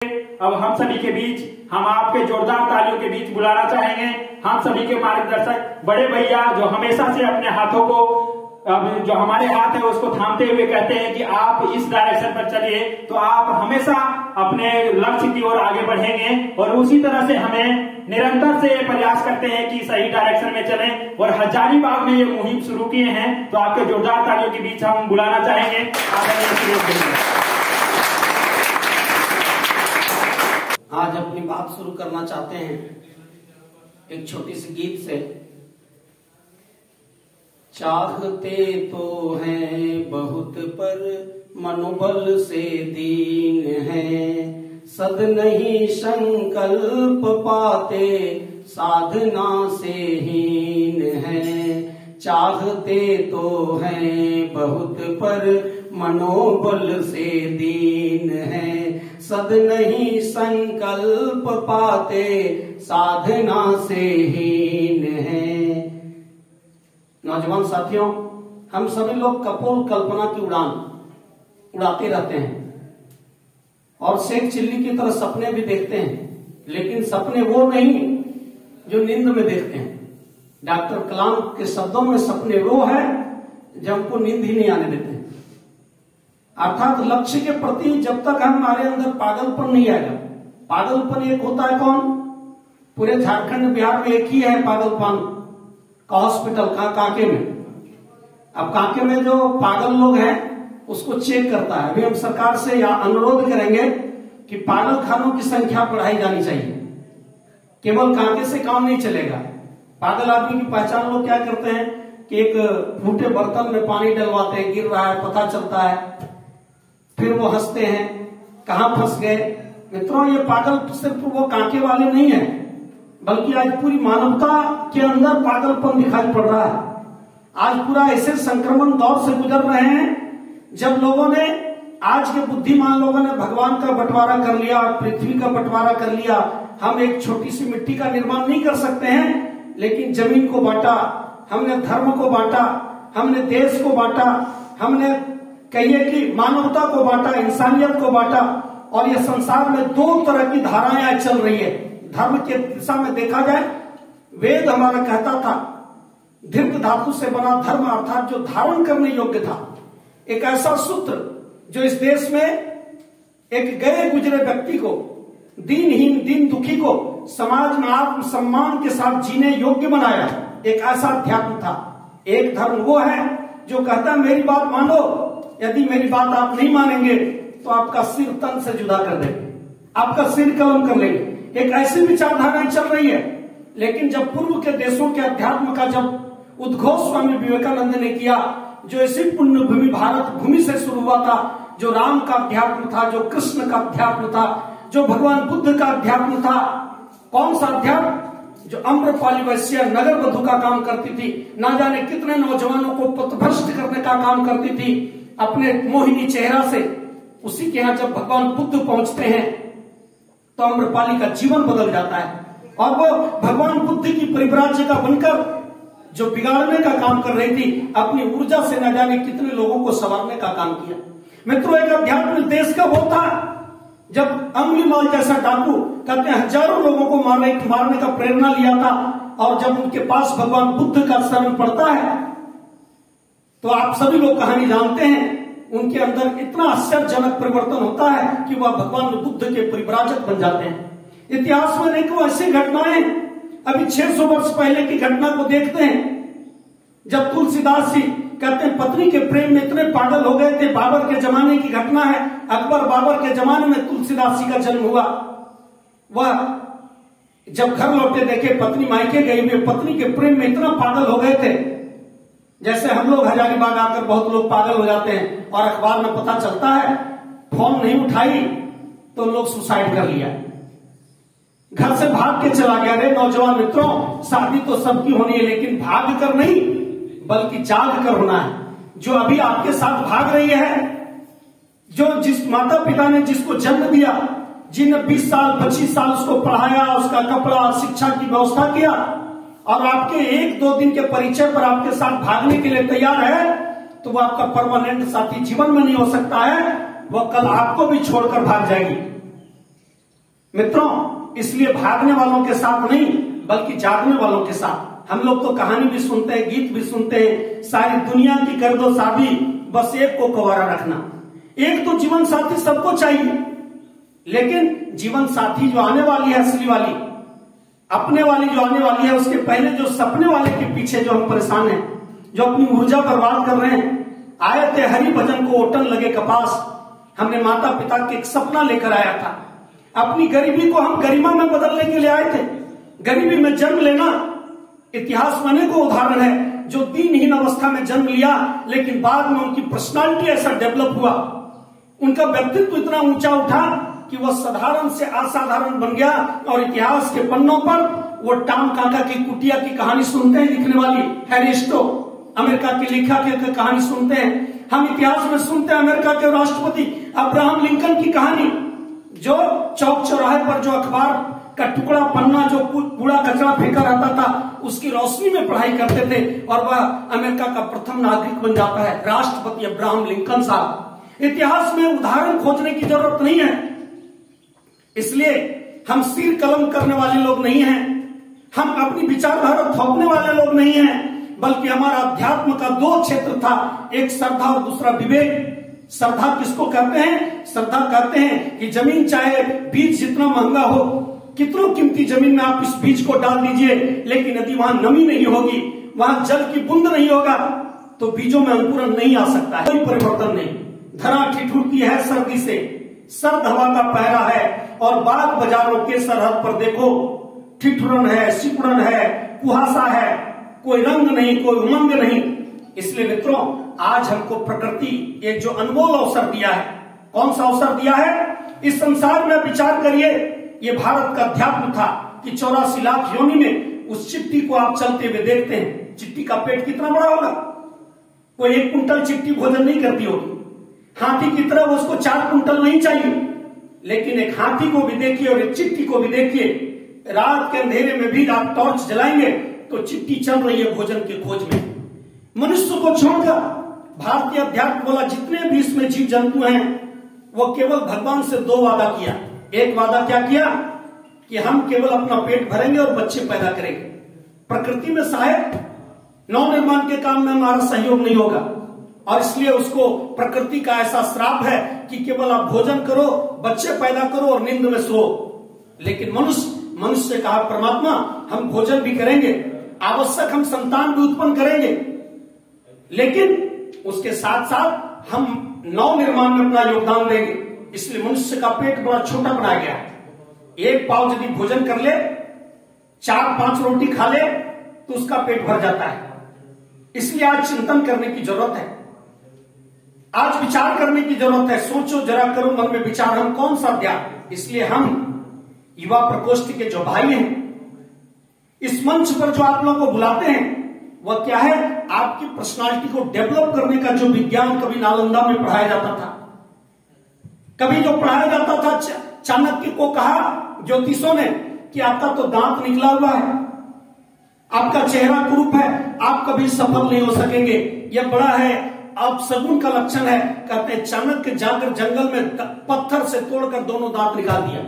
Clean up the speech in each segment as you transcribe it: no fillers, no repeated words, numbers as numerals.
अब हम सभी के बीच हम आपके जोरदार तालियों के बीच बुलाना चाहेंगे हम सभी के मार्गदर्शक बड़े भैया, जो हमेशा से अपने हाथों को जो हमारे हाथ है उसको थामते हुए कहते हैं कि आप इस डायरेक्शन पर चलिए, तो आप हमेशा अपने लक्ष्य की ओर आगे बढ़ेंगे और उसी तरह से हमें निरंतर से प्रयास करते हैं कि सही डायरेक्शन में चलें। और हजारीबाग में ये मुहिम शुरू किए हैं, तो आपके जोरदार तालियों के बीच हम बुलाना चाहेंगे। आज अपनी बात शुरू करना चाहते हैं एक छोटी सी गीत से। चाहते तो हैं बहुत पर मनोबल से दीन है, सद नहीं संकल्प पाते साधना से हीन है। चाहते तो हैं बहुत पर मनोबल से दीन है, सद नहीं संकल्प पाते साधना से हीन है। नौजवान साथियों, हम सभी लोग कपोल कल्पना की उड़ान उड़ाते रहते हैं और शेख चिल्ली की तरह सपने भी देखते हैं, लेकिन सपने वो नहीं जो नींद में देखते हैं। डॉक्टर कलाम के शब्दों में सपने वो है जब हमको नींद ही नहीं आने देते हैं। अर्थात लक्ष्य के प्रति जब तक हमारे अंदर पागलपन नहीं आएगा। पागलपन एक होता है कौन? पूरे झारखंड बिहार में एक ही है पागलपन का हॉस्पिटल कांके में। अब कांके में जो पागल लोग हैं उसको चेक करता है। अभी हम सरकार से या अनुरोध करेंगे कि पागल खानों की संख्या बढ़ाई जानी चाहिए। केवल कांके से काम नहीं चलेगा। पागल आदमी की पहचान लोग क्या करते हैं कि एक फूटे बर्तन में पानी डलवाते हैं, गिर रहा है पता चलता है, फिर वो हंसते हैं, कहां फंस गए। मित्रों, ये पागल सिर्फ वो कांके वाले नहीं है, बल्कि आज पूरी मानवता के अंदर पागलपन दिखाई पड़ रहा है। आज पूरा ऐसे संक्रमण दौर से गुजर रहे हैं जब लोगों ने, आज के बुद्धिमान लोगों ने भगवान का बंटवारा कर लिया, पृथ्वी का बंटवारा कर लिया। हम एक छोटी सी मिट्टी का निर्माण नहीं कर सकते हैं, लेकिन जमीन को बांटा, हमने धर्म को बांटा, हमने देश को बांटा, हमने कहिए कि मानवता को बांटा, इंसानियत को बांटा। और यह संसार में दो तरह की धाराएं चल रही है। धर्म के दिशा में देखा जाए, वेद हमारा कहता था धृत धातु से बना धर्म, अर्थात जो धारण करने योग्य था, एक ऐसा सूत्र जो इस देश में एक गए गुजरे व्यक्ति को, दीनहीन दीन दुखी को समाज में आत्म सम्मान के साथ जीने योग्य बनाया। एक ऐसा अध्यात्म था। एक धर्म वो है जो कहता है मेरी बात मानो, यदि मेरी बात आप नहीं मानेंगे तो आपका सिर तन से जुदा कर देंगे, आपका सिर कलम कर लेंगे। एक ऐसी विचारधाराएं चल रही है। लेकिन जब पूर्व के देशों के अध्यात्म का जब उद्घोष स्वामी विवेकानंद ने किया, जो इसी पुण्य भूमि भारत भूमि से शुरू हुआ था, जो राम का अध्यात्म था, जो कृष्ण का अध्यात्म था, जो भगवान बुद्ध का अध्यात्म था। कौन सा अध्यात्म? जो अम्रपाली वैश्य नगर वधु का काम करती थी, ना जाने कितने नौजवानों को पथभ्रष्ट करने का काम करती थी अपने मोहिनी चेहरा से। उसी के यहाँ जब भगवान बुद्ध पहुंचते हैं तो अम्रपाली का जीवन बदल जाता है और वो भगवान बुद्ध की परिव्राजिका बनकर जो बिगाड़ने का काम कर रही थी, अपनी ऊर्जा से न जाने कितने लोगों को संवारने का काम किया। मित्रों, एक अध्यात्म देश का वो था जब अंगुलीमाल जैसा डाकू कहते हैं हजारों लोगों को मारने का प्रेरणा लिया था, और जब उनके पास भगवान बुद्ध का शरण पड़ता है तो आप सभी लोग कहानी जानते हैं, उनके अंदर इतना आश्चर्यजनक परिवर्तन होता है कि वह भगवान बुद्ध के परिव्राजक बन जाते हैं। इतिहास में देखो ऐसी घटनाएं, अभी 600 वर्ष पहले की घटना को देखते हैं जब तुलसीदास जी कहते हैं पत्नी के प्रेम में इतने पागल हो गए थे। बाबर के जमाने की घटना है। अकबर बाबर के जमाने में तुलसीदास जी का जन्म हुआ। वह जब घर लौटे देखे पत्नी मायके गई हुई, पत्नी के प्रेम में इतना पागल हो गए थे, जैसे हम लोग हजारीबाग आकर बहुत लोग पागल हो जाते हैं और अखबार में पता चलता है फोन नहीं उठाई तो लोग सुसाइड कर लिया, घर से भाग के चला गया। रे नौजवान मित्रों, शादी तो सबकी होनी है, लेकिन भाग कर नहीं बल्कि जाग कर होना है। जो अभी आपके साथ भाग रही है, जो जिस माता पिता ने जिसको जन्म दिया, जिन्हें 20 साल 25 साल उसको पढ़ाया, उसका कपड़ा शिक्षा की व्यवस्था किया, और आपके 1-2 दिन के परिचय पर आपके साथ भागने के लिए तैयार है, तो वो आपका परमानेंट साथी जीवन में नहीं हो सकता है। वह कल आपको भी छोड़कर भाग जाएगी। मित्रों, इसलिए भागने वालों के साथ नहीं बल्कि जागने वालों के साथ। हम लोग तो कहानी भी सुनते हैं, गीत भी सुनते हैं, सारी दुनिया की कर दो शादी, बस एक को कुंवारा रखना। एक तो जीवन साथी सबको चाहिए, लेकिन जीवन साथी जो आने वाली है, असली वाली, अपने वाली जो आने वाली है, उसके पहले जो सपने वाले के पीछे जो हम परेशान हैं, जो अपनी ऊर्जा बर्बाद कर रहे हैं। आए थे हरि भजन को ओटन लगे कपास, हमने माता पिता के एक सपना लेकर आया था। अपनी गरीबी को हम गरिमा में बदलने के लिए आए थे। गरीबी में जन्म लेना इतिहास में अनेकों उदाहरण है, जो दीनहीन अवस्था में जन्म लिया, लेकिन बाद में उनकी पर्सनालिटी ऐसा डेवलप हुआ, उनका व्यक्तित्व इतना ऊंचा उठा कि वह साधारण से असाधारण बन गया। और इतिहास के पन्नों पर वो टॉम काका की कुटिया की कहानी सुनते हैं, लिखने वाली हैरी स्टो, अमेरिका के लेखक की कहानी सुनते हैं। हम इतिहास में सुनते हैं अमेरिका के राष्ट्रपति अब्राहम लिंकन की कहानी, जो चौक चौराहे पर जो अखबार का टुकड़ा पन्ना जो कूड़ा कचरा फेंका रहता था, उसकी रोशनी में पढ़ाई करते थे, और वह अमेरिका का प्रथम नागरिक बन जाता है, राष्ट्रपति अब्राहम लिंकन साहब। इतिहास में उदाहरण खोजने की जरूरत नहीं है, इसलिए हम सिर कलम करने वाले लोग नहीं हैं, हम अपनी विचारधारा थोपने वाले लोग नहीं हैं, बल्कि हमारा अध्यात्म का दो क्षेत्र था, एक श्रद्धा और दूसरा विवेक। श्रद्धा किसको कहते हैं? श्रद्धा कहते हैं कि जमीन चाहे बीज जितना महंगा हो, कितनों कीमती जमीन में आप इस बीज को डाल दीजिए, लेकिन यदि वहां नमी नहीं होगी, वहां जल की बूंद नहीं होगा, तो बीजों में अंकुरन नहीं आ सकता है, कोई परिवर्तन नहीं। धरा ठिठुरती है सर्दी से, सर्द हवा का पहरा है, और बाग बाजारों के सरहद पर देखो ठिठुरन है, सिकुड़न है, कुहासा है, कोई रंग नहीं, कोई उमंग नहीं। इसलिए मित्रों, आज हमको प्रकृति एक जो अनमोल अवसर दिया है, कौन सा अवसर दिया है? इस संसार में विचार करिए, ये भारत का अध्यात्म था कि 84 लाख योनि में उस चिट्टी को आप चलते हुए देखते हैं। चिट्टी का पेट कितना बड़ा होगा? कोई 1 कुंटल चिट्टी भोजन नहीं करती होगी। हाथी की तरह उसको 4 कुंटल नहीं चाहिए, लेकिन एक हाथी को भी देखिए और एक चिट्टी को भी देखिए, रात के अंधेरे में भी आप टॉर्च जलाएंगे तो चिट्टी चल रही है भोजन की खोज में। मनुष्य को छोड़कर भारतीय अध्यात्म बोला जितने भी इसमें जीव जंतु हैं, वो केवल भगवान से 2 वादा किया। एक वादा क्या किया? कि हम केवल अपना पेट भरेंगे और बच्चे पैदा करेंगे। प्रकृति में शायद नव निर्माण के काम में हमारा सहयोग नहीं होगा, और इसलिए उसको प्रकृति का ऐसा श्राप है कि केवल आप भोजन करो, बच्चे पैदा करो और नींद में सो। लेकिन मनुष्य से कहा परमात्मा, हम भोजन भी करेंगे, आवश्यक हम संतान भी उत्पन्न करेंगे, लेकिन उसके साथ साथ हम नव निर्माण में अपना योगदान देंगे। इसलिए मनुष्य का पेट बड़ा छोटा बनाया गया है। एक पाव यदि भोजन कर ले, 4-5 रोटी खा ले, तो उसका पेट भर जाता है। इसलिए आज चिंतन करने की जरूरत है, आज विचार करने की जरूरत है। सोचो जरा, करो मन में विचार, हम कौन सा अध्यात्म। इसलिए हम युवा प्रकोष्ठ के जो भाई हैं, इस मंच पर जो आप लोगों को बुलाते हैं, वह क्या है? आपकी पर्सनालिटी को डेवलप करने का जो विज्ञान कभी नालंदा में पढ़ाया जाता था, कभी जो पढ़ाया जाता था, चाणक्य को कहा ज्योतिषों ने कि आपका तो दांत निकला हुआ है, आपका चेहरा कुरूप है, आप कभी सफल नहीं हो सकेंगे, यह बड़ा है, आप सगुन का लक्षण है। कहते हैं चाणक्य जाकर जंगल में पत्थर से तोड़कर दोनों दांत निकाल दिया,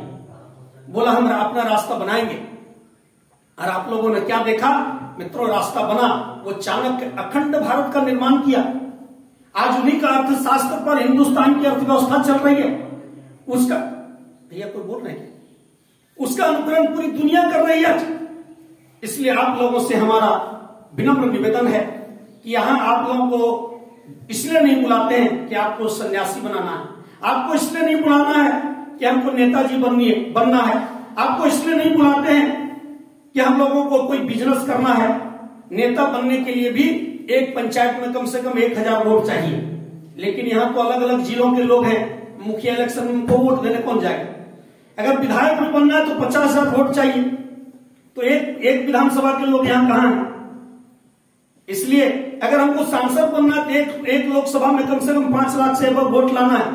बोला हम अपना रास्ता बनाएंगे। और आप लोगों ने क्या देखा मित्रों? रास्ता बना। वो चाणक्य अखंड भारत का निर्माण किया। आज उन्हीं का अर्थशास्त्र पर हिंदुस्तान की अर्थव्यवस्था चल रही है। उसका भैया कोई बोल रहे हैं, उसका अनुकरण पूरी दुनिया कर रही है। इसलिए आप लोगों से हमारा विनम्र निवेदन है कि यहां आप लोगों को इसलिए नहीं बुलाते हैं कि आपको सन्यासी बनाना है, आपको इसलिए नहीं बुलाना है कि हमको नेताजी बनना है, आपको इसलिए नहीं बुलाते हैं कि हम लोगों को कोई बिजनेस करना है। नेता बनने के लिए भी एक पंचायत में कम से कम 1000 वोट चाहिए, लेकिन यहाँ तो अलग अलग जिलों के लोग हैं, मुखिया इलेक्शन में उनको वोट देने कौन जाएगा? अगर विधायक भी बनना है तो 50,000 वोट चाहिए, तो एक विधानसभा के लोग यहाँ कहाँ हैं? इसलिए अगर हमको सांसद बनना है तो एक लोकसभा में कम से कम 5 लाख से ऊपर वोट लाना है,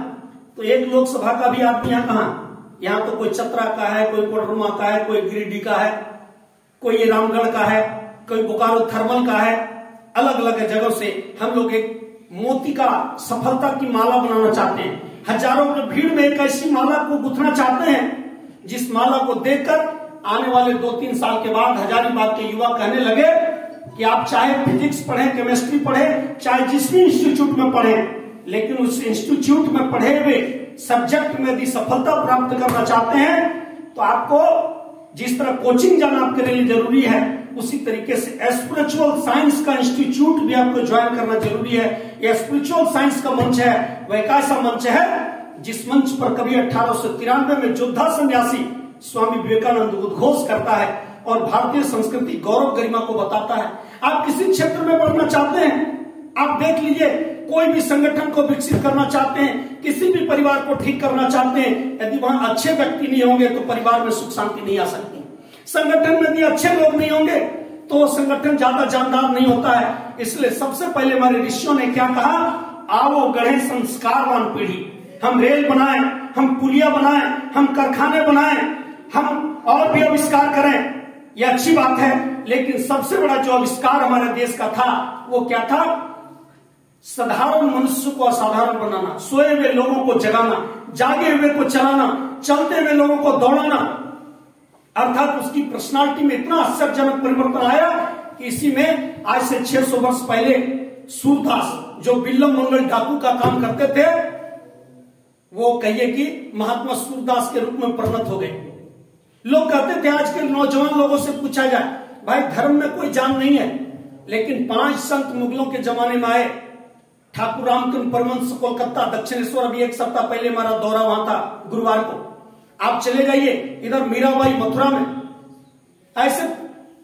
तो एक लोकसभा का भी आदमी यहाँ कहाँ? यहाँ तो कोई चतरा का है, कोई कोडरमा का है, कोई गिरिडीह का है, कोई रामगढ़ का है, कोई बोकारो थर्मल का है। अलग अलग जगह से हम लोग एक मोती का सफलता की माला बनाना चाहते हैं। हजारों की भीड़ में एक ऐसी माला को गुथना चाहते हैं जिस माला को देखकर आने वाले 2-3 साल के बाद हजारीबाग के युवा कहने लगे कि आप चाहे फिजिक्स पढ़ें, केमिस्ट्री पढ़ें, चाहे जिस भी इंस्टीट्यूट में पढ़ें, लेकिन उस इंस्टीट्यूट में पढ़े हुए सब्जेक्ट में यदि सफलता प्राप्त करना चाहते हैं तो आपको जिस तरह कोचिंग जाना आपके लिए जरूरी है, उसी तरीके से स्पिरिचुअल साइंस का इंस्टीट्यूट भी आपको ज्वाइन करना जरूरी है। यह स्पिरिचुअल साइंस का मंच है, वह एक ऐसा मंच है जिस मंच पर कभी 1893 में योद्धा सन्यासी स्वामी विवेकानंद उद्घोष करता है और भारतीय संस्कृति गौरव गरिमा को बताता है। आप किसी क्षेत्र में बढ़ना चाहते हैं, आप देख लीजिए, कोई भी संगठन को विकसित करना चाहते हैं, किसी भी परिवार को ठीक करना चाहते हैं, यदि वहां अच्छे व्यक्ति नहीं होंगे तो परिवार में सुख शांति नहीं आ सकती। संगठन में यदि अच्छे लोग नहीं होंगे तो संगठन ज्यादा जानदार नहीं होता है। इसलिए सबसे पहले हमारे ऋषियों ने क्या कहा, आओ गढ़े संस्कारवान पीढ़ी, हम रेल बनाएं, हम पुलिया बनाएं, हम कारखाने बनाएं, हम और भी आविष्कार करें, यह अच्छी बात है। लेकिन सबसे बड़ा जो आविष्कार हमारे देश का था वो क्या था, साधारण मनुष्य को असाधारण बनाना, सोए हुए लोगों को जगाना, जागे हुए को चलाना, चलते हुए लोगों को दौड़ाना। अर्थात उसकी पर्सनालिटी में इतना आश्चर्यजनक परिवर्तन आया कि इसी में आज से 600 वर्ष पहले सूरदास जो बिल्लम मंगल डाकू का काम करते थे, वो कहिए कि महात्मा सूरदास के रूप में परिणत हो गए। लोग कहते थे, आज के नौजवान लोगों से पूछा जाए, भाई धर्म में कोई जान नहीं है, लेकिन 5 संत मुगलों के जमाने में आए, ठाकुर रामकृष्ण परमहंस कोलकाता दक्षिणेश्वर, अभी 1 सप्ताह पहले हमारा दौरा वहां था गुरुवार को, आप चले जाइए इधर मीराबाई मथुरा में, ऐसे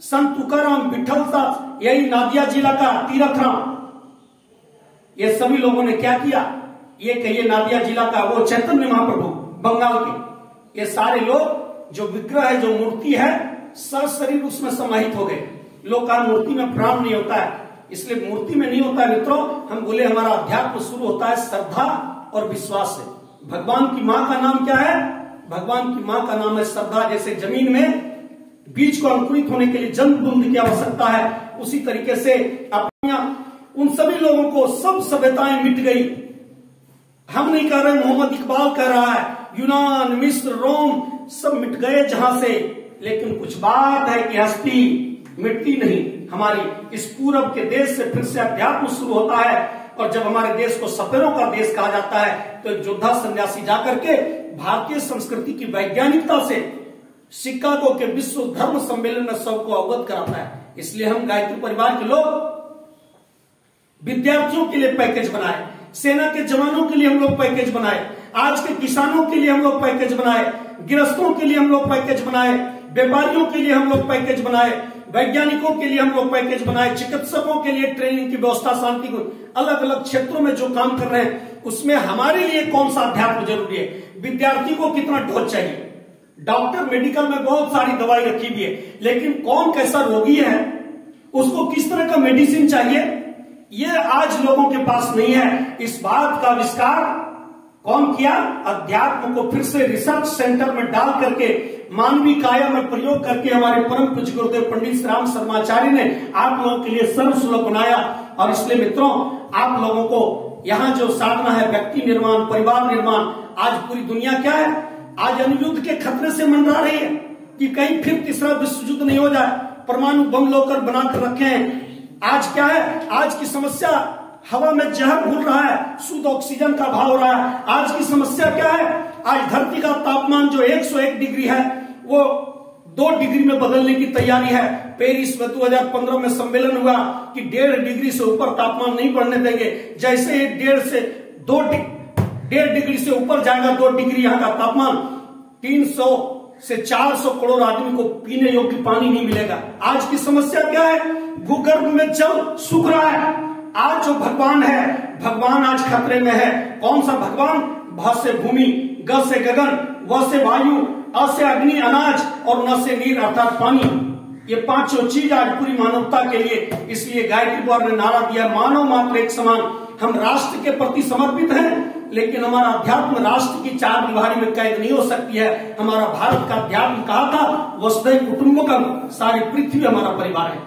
संत तुकाराम, विठल दास, यही नादिया जिला का तीरथ राम, ये सभी लोगों ने क्या किया, ये कहिए नादिया जिला का वो चैतन्य महाप्रभु बंगाल के, ये सारे लोग जो विग्रह है, जो मूर्ति है, सर शरीर उसमें समाहित हो गए। लोग का मूर्ति में प्राण नहीं होता है, इसलिए मूर्ति में नहीं होता है मित्रों। हम बोले हमारा अध्यात्म शुरू होता है श्रद्धा और विश्वास से। भगवान की मां का नाम क्या है, भगवान की मां का नाम है श्रद्धा। जैसे जमीन में बीज को अंकुरित होने के लिए जल बूंद की आवश्यकता है, उसी तरीके से अपने उन सभी लोगों को सब सभ्यताएं मिट गई। हम नहीं कह रहे, मोहम्मद इकबाल कह रहा है, यूनान, मिस्र, रोम सब मिट गए जहां से, लेकिन कुछ बात है कि हस्ती मिटती नहीं। हमारी इस पूरब के देश से फिर से अध्यात्म शुरू होता है, और जब हमारे देश को सपेरों का देश कहा जाता है तो योद्धा सन्यासी जाकर के भारतीय संस्कृति की वैज्ञानिकता से शिकागो के विश्व धर्म सम्मेलन में सबको अवगत कराता है। इसलिए हम गायत्री परिवार के लोग विद्यार्थियों के लिए पैकेज बनाए, सेना के जवानों के लिए हम लोग पैकेज बनाए, आज के किसानों के लिए हम लोग पैकेज बनाए, गृहस्थों के लिए हम लोग पैकेज बनाए, व्यापारियों के लिए हम लोग पैकेज बनाए, वैज्ञानिकों के लिए हम लोग पैकेज बनाए, चिकित्सकों के लिए ट्रेनिंग की व्यवस्था, शांति को, अलग अलग क्षेत्रों में जो काम कर रहे हैं उसमें हमारे लिए कौन सा अध्यात्म जरूरी है, विद्यार्थी को कितना डोज चाहिए। डॉक्टर मेडिकल में बहुत सारी दवाई रखी हुई है, लेकिन कौन कैसा रोगी है, उसको किस तरह का मेडिसिन चाहिए, ये आज लोगों के पास नहीं है। इस बात का आविष्कार कौन किया, अध्यात्म को फिर से रिसर्च सेंटर में डाल करके मानवीय काया में प्रयोग करके हमारे परम पूज्य गुरुदेव पंडित श्री राम शर्माचार्य ने आप लोगों के लिए सर्वसुलभ बनाया। और इसलिए मित्रों, आप लोगों को यहाँ जो साधना है, व्यक्ति निर्माण, परिवार निर्माण, आज पूरी दुनिया क्या है, आज अणुयुद्ध के खतरे से मंडरा रही है कि कहीं फिर तीसरा विश्व युद्ध नहीं हो जाए, परमाणु बम लोकर बनाकर रखे हैं। आज क्या है, आज की समस्या हवा में जहर घुल रहा है, शुद्ध ऑक्सीजन का अभाव हो रहा है। आज की समस्या क्या है, आज धरती का तापमान जो 101 डिग्री है वो 2 डिग्री में बदलने की तैयारी है। पेरिस में 2015 में सम्मेलन हुआ कि 1.5 डिग्री से ऊपर तापमान नहीं बढ़ने देंगे। जैसे 1.5 डिग्री से ऊपर जाएगा 2 डिग्री यहाँ का तापमान, 300 से 400 करोड़ आदमी को पीने योग्य पानी नहीं मिलेगा। आज की समस्या क्या है, भूगर्भ में जल सूख रहा है। आज जो भगवान है, भगवान आज खतरे में है। कौन सा भगवान, भ से भूमि, ग से गगन, व से वायु, अ से अग्नि अनाज और न से नीर अर्थात पानी। ये 5 चीज आज पूरी मानवता के लिए। इसलिए गायत्री द्वार ने नारा दिया, मानव मात्र एक समान। हम राष्ट्र के प्रति समर्पित हैं, लेकिन हमारा अध्यात्म राष्ट्र की 4 दीवारी में कैद नहीं हो सकती है। हमारा भारत का अध्यात्म कहा था, वसुधैव कुटुंबकम, सारी पृथ्वी हमारा परिवार है।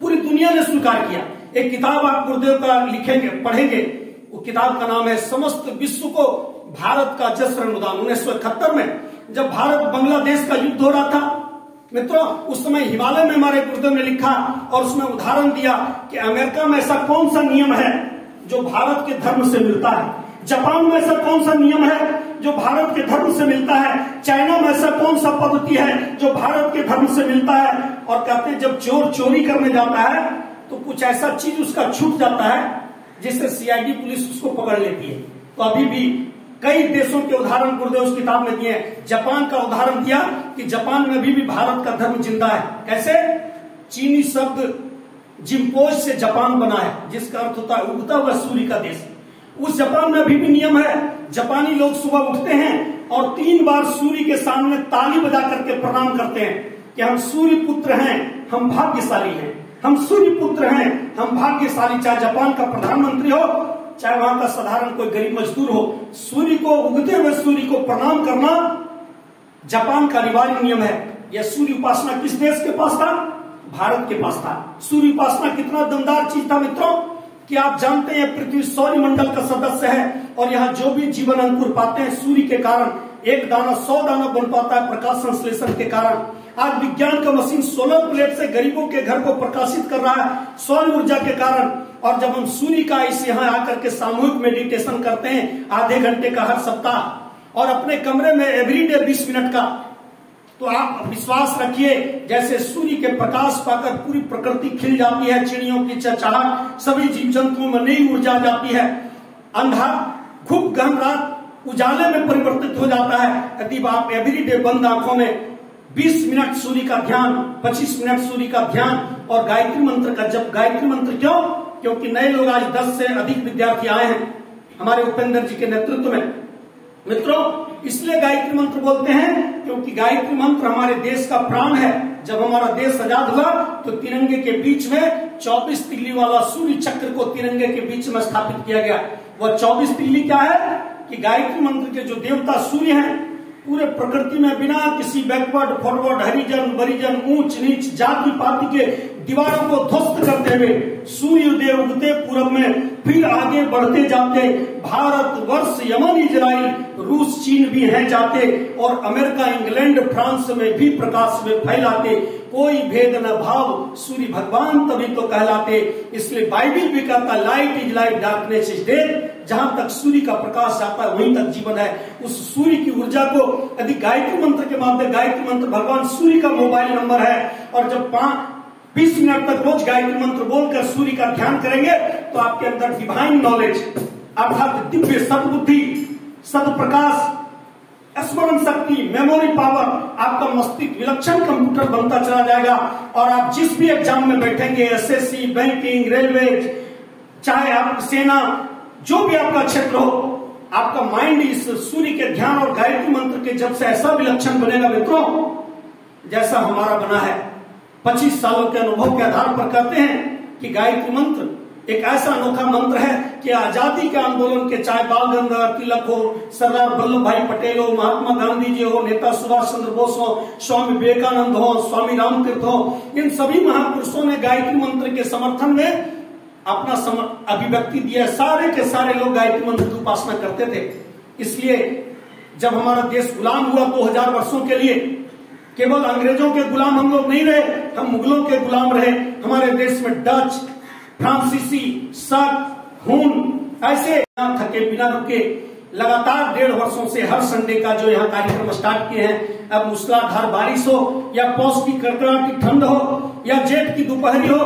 पूरी दुनिया ने स्वीकार किया। एक किताब आप गुरुदेव का लिखेंगे, पढ़ेंगे, वो किताब का नाम है समस्त विश्व को भारत का जश्न अनुदान। 1971 में जब भारत बांग्लादेश का युद्ध हो रहा था मित्रों, उस समय हिमालय में हमारे गुरुदेव ने लिखा और उसमें उदाहरण दिया कि अमेरिका में ऐसा कौन सा नियम है जो भारत के धर्म से मिलता है, जापान में ऐसा कौन सा नियम है जो भारत के धर्म से मिलता है, चाइना में ऐसा कौन सा पद्धति है जो भारत के धर्म से मिलता है। और कहते हैं जब चोर चोरी करने जाता है तो कुछ ऐसा चीज उसका छूट जाता है जिससे सीआईडी पुलिस उसको पकड़ लेती है। तो अभी भी कई देशों के उदाहरण गुरुदेव उस किताब में दिए। जापान का उदाहरण दिया कि जापान में भी भारत का धर्म जिंदा है। कैसे? चीनी शब्द जिम्पोज से जापान बना है, जिसका अर्थ होता है उगता हुआ सूर्य का देश। उस जापान में अभी भी नियम है, जापानी लोग सुबह उठते हैं और 3 बार सूर्य के सामने ताली बजा करके प्रणाम करते हैं कि हम सूर्य पुत्र हैं, हम भाग्यशाली हैं, हम सूर्य पुत्र हैं, हम भाग्यशाली। चाहे जापान का प्रधानमंत्री हो, चाहे वहां का साधारण कोई गरीब मजदूर हो, सूर्य को, उगते हुए सूर्य को प्रणाम करना जापान का अनिवार्य नियम है। यह सूर्य उपासना किस देश के पास था? भारत के पास था। सूर्य उपासना कितना दमदार चीज था मित्रों कि आप जानते हैं पृथ्वी सौर मंडल का सदस्य है और यहाँ जो भी जीवन अंकुर पाते हैं सूर्य के कारण, एक दाना 100 दाना बन पाता है प्रकाश संश्लेषण के कारण। आज विज्ञान का मशीन सोलर प्लेट से गरीबों के घर को प्रकाशित कर रहा है सौर ऊर्जा के कारण। और जब हम सूर्य का इस यहाँ आकर के सामूहिक मेडिटेशन करते हैं आधे घंटे का हर सप्ताह और अपने कमरे में एवरीडे 20 मिनट का, तो आप विश्वास रखिए जैसे सूर्य के प्रकाश पाकर पूरी प्रकृति खिल जाती है, चिड़ियों की चहचहाट, सभी जीव जंतुओं में नई ऊर्जा जाती है, अंधा खूब गहन रात उजाले में परिवर्तित हो जाता है यदि आप एवरीडे बंद आंखों में 20 मिनट सूर्य का ध्यान, 25 मिनट सूर्य का ध्यान और गायत्री मंत्र का जप। गायत्री मंत्र क्यों? क्योंकि नए लोग आज 10 से अधिक विद्यार्थी आए हैं हमारे उपेंद्र जी के नेतृत्व में मित्रों। इसलिए गायत्री मंत्र बोलते हैं क्योंकि गायत्री मंत्र हमारे देश का प्राण है। जब हमारा देश आजाद हुआ तो तिरंगे के बीच में 24 तिल्ली वाला सूर्य चक्र को तिरंगे के बीच में स्थापित किया गया। वह 24 तिल्ली क्या है कि गायत्री मंत्र के जो देवता सूर्य हैं, पूरे प्रकृति में बिना किसी बैकवर्ड फॉरवर्ड, हरिजन बरिजन, ऊंच नीच, जाति पाति के दीवारों को ध्वस्त करते हुए सूर्योदय उगते पूरब में फिर आगे बढ़ते जाते, भारत वर्ष, यमन, इजराइल, रूस, चीन भी हैं जाते और अमेरिका, इंग्लैंड, फ्रांस में भी प्रकाश में फैलाते, कोई भेद न भाव, सूर्य भगवान तभी तो कहलाते। इसलिए बाइबल भी कहता light is light, darkness is death. जहां तक सूर्य का प्रकाश आता है वहीं तक जीवन है। उस सूर्य की ऊर्जा को यदि गायत्री मंत्र के माध्यम, गायत्री मंत्र भगवान सूर्य का मोबाइल नंबर है और जब 20 मिनट तक रोज गायत्री मंत्र बोलकर सूर्य का ध्यान करेंगे तो आपके अंदर डिवाइन नॉलेज अर्थात दिव्य सद्बुद्धि, सदप्रकाश, स्मरण शक्ति, मेमोरी पावर, आपका मस्तिष्क विलक्षण कंप्यूटर बनता चला जाएगा और आप जिस भी एग्जाम में बैठेंगे, एसएससी, बैंकिंग, रेलवे, चाहे आप सेना, जो भी आपका क्षेत्र हो, आपका माइंड इस सूर्य के ध्यान और गायत्री मंत्र के जब से ऐसा विलक्षण बनेगा मित्रों जैसा हमारा बना है। 25 सालों के अनुभव के आधार पर कहते हैं कि गायत्री मंत्र एक ऐसा अनोखा मंत्र है कि आजादी के आंदोलन के चाहे बाल गंगाधर तिलक हो, सरदार वल्लभ भाई पटेल हो, महात्मा गांधी जी हो, नेता सुभाष चंद्र बोस हो, स्वामी विवेकानंद हो, स्वामी रामतीर्थ हो, इन सभी महापुरुषों ने गायत्री मंत्र के समर्थन में अपना अभिव्यक्ति दिया। सारे के सारे लोग गायत्री मंत्र की उपासना करते थे। इसलिए जब हमारा देश गुलाम हुआ 2000 वर्षों के लिए, केवल अंग्रेजों के गुलाम हम लोग नहीं रहे, हम मुगलों के गुलाम रहे। हमारे देश में डच, फ्रांसीसी, शक, हून, ऐसे थके बिना रुके लगातार 1.5 वर्षों से हर संडे का जो यहाँ कार्यक्रम स्टार्ट किए हैं। अब मूसलाधार बारिश हो या पौष की कड़कड़ाती ठंड हो या जेठ की दोपहरी हो,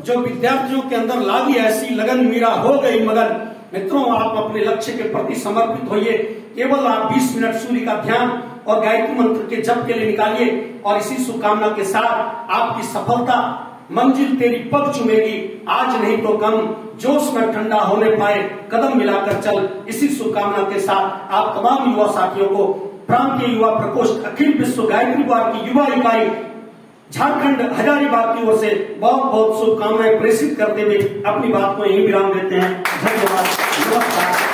जो विद्यार्थियों के अंदर लागी ऐसी लगन मीरा हो गई मगन। मित्रों, आप अपने लक्ष्य के प्रति समर्पित होइए। केवल आप 20 मिनट सूर्य का ध्यान और गायत्री मंत्र के जप के लिए निकालिए और इसी शुभकामना के साथ आपकी सफलता मंजिल तेरी पग चुमेगी, आज नहीं तो कम, जोश में ठंडा होने पाए कदम मिलाकर चल। इसी शुभकामना के साथ आप तमाम युवा साथियों को प्रांतीय युवा प्रकोष्ठ अखिल विश्व गायत्री वार की युवा इकाई झारखंड हजारीबाग की ओर से बहुत बहुत शुभकामनाएं प्रेषित करते हुए अपनी बात को यहीं विराम देते हैं। धन्यवाद, नमस्कार।